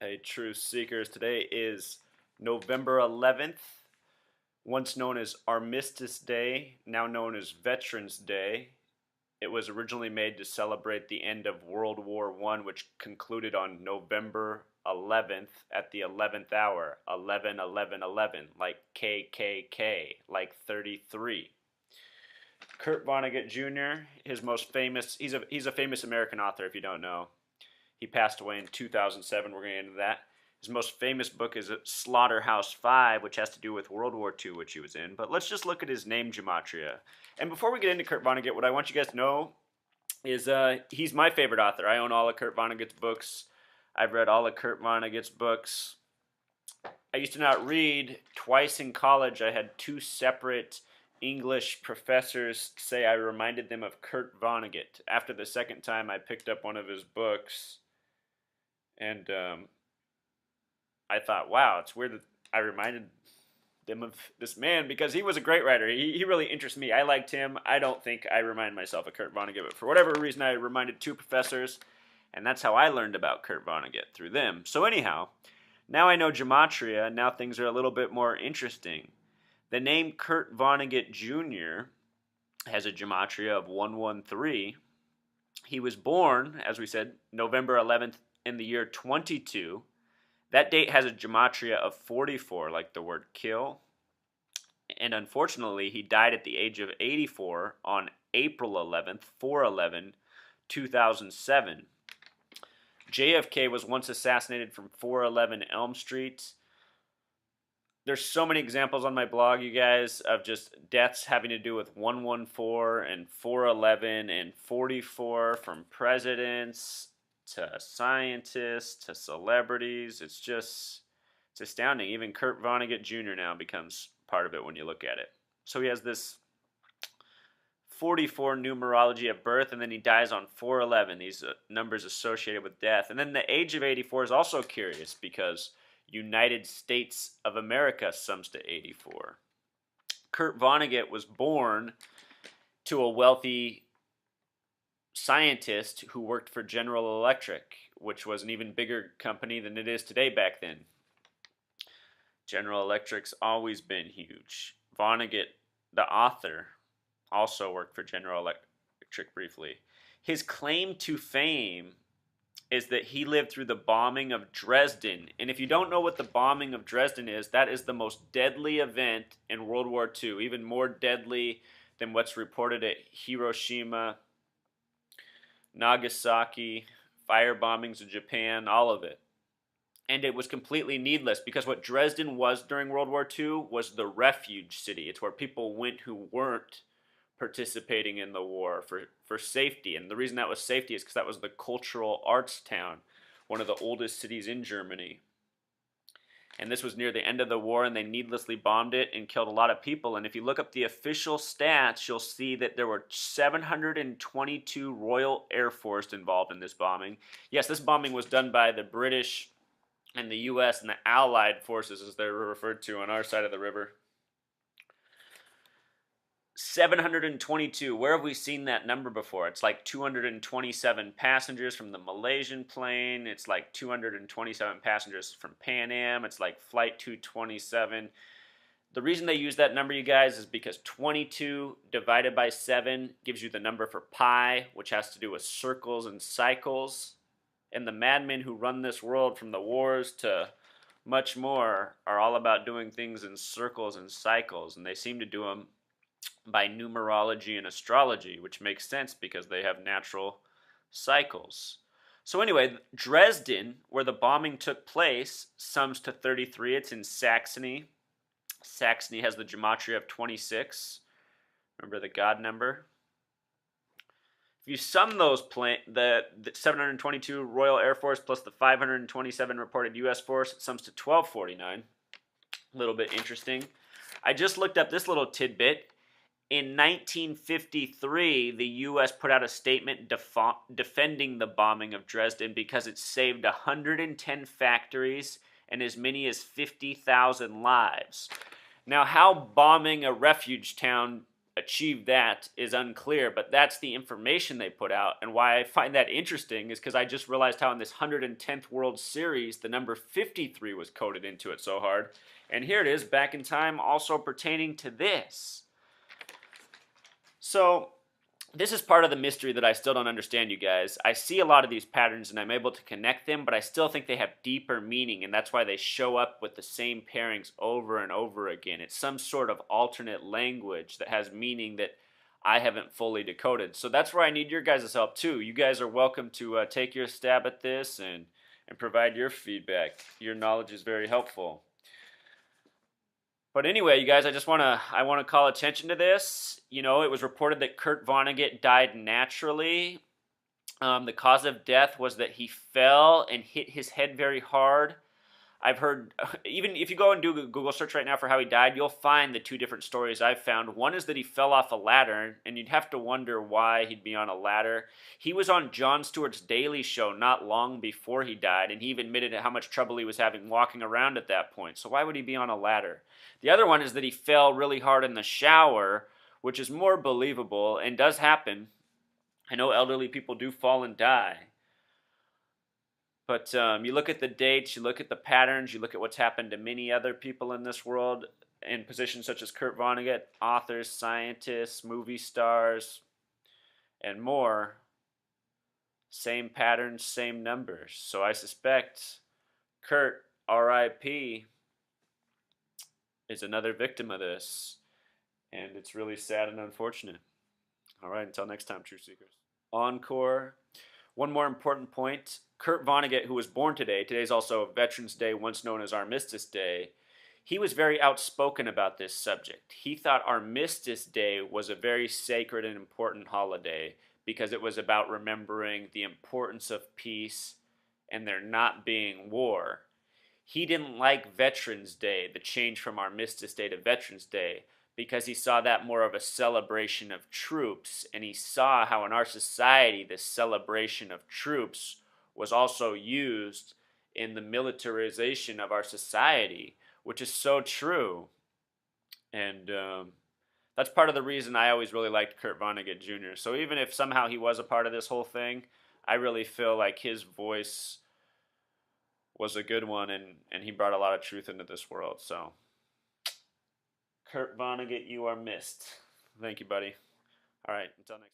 Hey, Truth Seekers. Today is November 11th, once known as Armistice Day, now known as Veterans Day. It was originally made to celebrate the end of World War I, which concluded on November 11th at the 11th hour, 11 11 11, like KKK, like 33. Kurt Vonnegut Jr., his most famous, he's a famous American author if you don't know. He passed away in 2007. We're going to get into that. His most famous book is Slaughterhouse-Five, which has to do with World War II, which he was in. But let's just look at his name gematria. And before we get into Kurt Vonnegut, what I want you guys to know is he's my favorite author. I own all of Kurt Vonnegut's books. I've read all of Kurt Vonnegut's books. I used to not read. Twice in college, I had two separate English professors say I reminded them of Kurt Vonnegut. After the second time, I picked up one of his books. And I thought, wow, it's weird that I reminded them of this man because he was a great writer. He really interests me. I liked him. I don't think I remind myself of Kurt Vonnegut, but for whatever reason, I reminded two professors, and that's how I learned about Kurt Vonnegut, through them. So anyhow, now I know gematria, now things are a little bit more interesting. The name Kurt Vonnegut Jr. has a gematria of 113. He was born, as we said, November 11th, in the year 22. That date has a gematria of 44, like the word kill. And unfortunately, he died at the age of 84 on April 11th, 4/11, 2007. JFK was once assassinated from 411 Elm Street. There's so many examples on my blog, you guys, of just deaths having to do with 114 and 411 and 44, from presidents to scientists to celebrities. It's astounding. Even Kurt Vonnegut Jr. now becomes part of it when you look at it. So he has this 44 numerology at birth, and then he dies on 411. These numbers associated with death. And then the age of 84 is also curious because United States of America sums to 84. Kurt Vonnegut was born to a wealthy scientist who worked for General Electric, which was an even bigger company than it is today back then. General Electric's always been huge. Vonnegut, the author, also worked for General Electric briefly. His claim to fame is that he lived through the bombing of Dresden. And if you don't know what the bombing of Dresden is, that is the most deadly event in World War II, even more deadly than what's reported at Hiroshima, Nagasaki, fire bombings of Japan, all of it. And it was completely needless because what Dresden was during World War II was the refuge city. It's where people went who weren't participating in the war for safety. And the reason that was safety is because that was the cultural arts town, one of the oldest cities in Germany. And this was near the end of the war, and they needlessly bombed it and killed a lot of people. And if you look up the official stats, you'll see that there were 722 Royal Air Force involved in this bombing. Yes, this bombing was done by the British and the U.S. and the Allied forces, as they were referred to on our side of the river. 722. Where have we seen that number before? It's like 227 passengers from the Malaysian plane. It's like 227 passengers from Pan Am. It's like Flight 227. The reason they use that number, you guys, is because 22 divided by 7 gives you the number for pi, which has to do with circles and cycles. And the madmen who run this world, from the wars to much more, are all about doing things in circles and cycles. And they seem to do them by numerology and astrology, which makes sense because they have natural cycles. So anyway, Dresden, where the bombing took place, sums to 33. It's in Saxony. Saxony has the gematria of 26. Remember the God number? If you sum those the 722 Royal Air Force plus the 527 reported U.S. force, it sums to 1249. A little bit interesting. I just looked up this little tidbit. In 1953, the U.S. put out a statement defending the bombing of Dresden because it saved 110 factories and as many as 50,000 lives. Now, how bombing a refuge town achieve that is unclear, but that's the information they put out. And why I find that interesting is because I just realized how in this 110th World Series, the number 53 was coded into it so hard. And here it is, back in time, also pertaining to this. So this is part of the mystery that I still don't understand, you guys. I see a lot of these patterns and I'm able to connect them, but I still think they have deeper meaning, and that's why they show up with the same pairings over and over again. It's some sort of alternate language that has meaning that I haven't fully decoded. So that's where I need your guys' help too. You guys are welcome to take your stab at this and provide your feedback. Your knowledge is very helpful. But anyway, you guys, I want to call attention to this. You know, it was reported that Kurt Vonnegut died naturally. The cause of death was that he fell and hit his head very hard. I've heard, even if you go and do a Google search right now for how he died, you'll find the two different stories I've found. One is that he fell off a ladder, and you'd have to wonder why he'd be on a ladder. He was on Jon Stewart's Daily Show not long before he died, and he even admitted how much trouble he was having walking around at that point. So why would he be on a ladder? The other one is that he fell really hard in the shower, which is more believable and does happen. I know elderly people do fall and die. But you look at the dates, you look at the patterns, you look at what's happened to many other people in this world in positions such as Kurt Vonnegut, authors, scientists, movie stars, and more. Same patterns, same numbers. So I suspect Kurt, R.I.P., is another victim of this. And it's really sad and unfortunate. All right, until next time, Truth Seekers. Encore. One more important point. Kurt Vonnegut, who was born today, today's also Veterans Day, once known as Armistice Day, he was very outspoken about this subject. He thought Armistice Day was a very sacred and important holiday because it was about remembering the importance of peace and there not being war. He didn't like Veterans Day, the change from Armistice Day to Veterans Day, because he saw that more of a celebration of troops, and he saw how in our society this celebration of troops was also used in the militarization of our society, which is so true. And that's part of the reason I always really liked Kurt Vonnegut Jr. So even if somehow he was a part of this whole thing, I really feel like his voice was a good one, and he brought a lot of truth into this world. So Kurt Vonnegut, you are missed. Thank you, buddy. All right, until next time.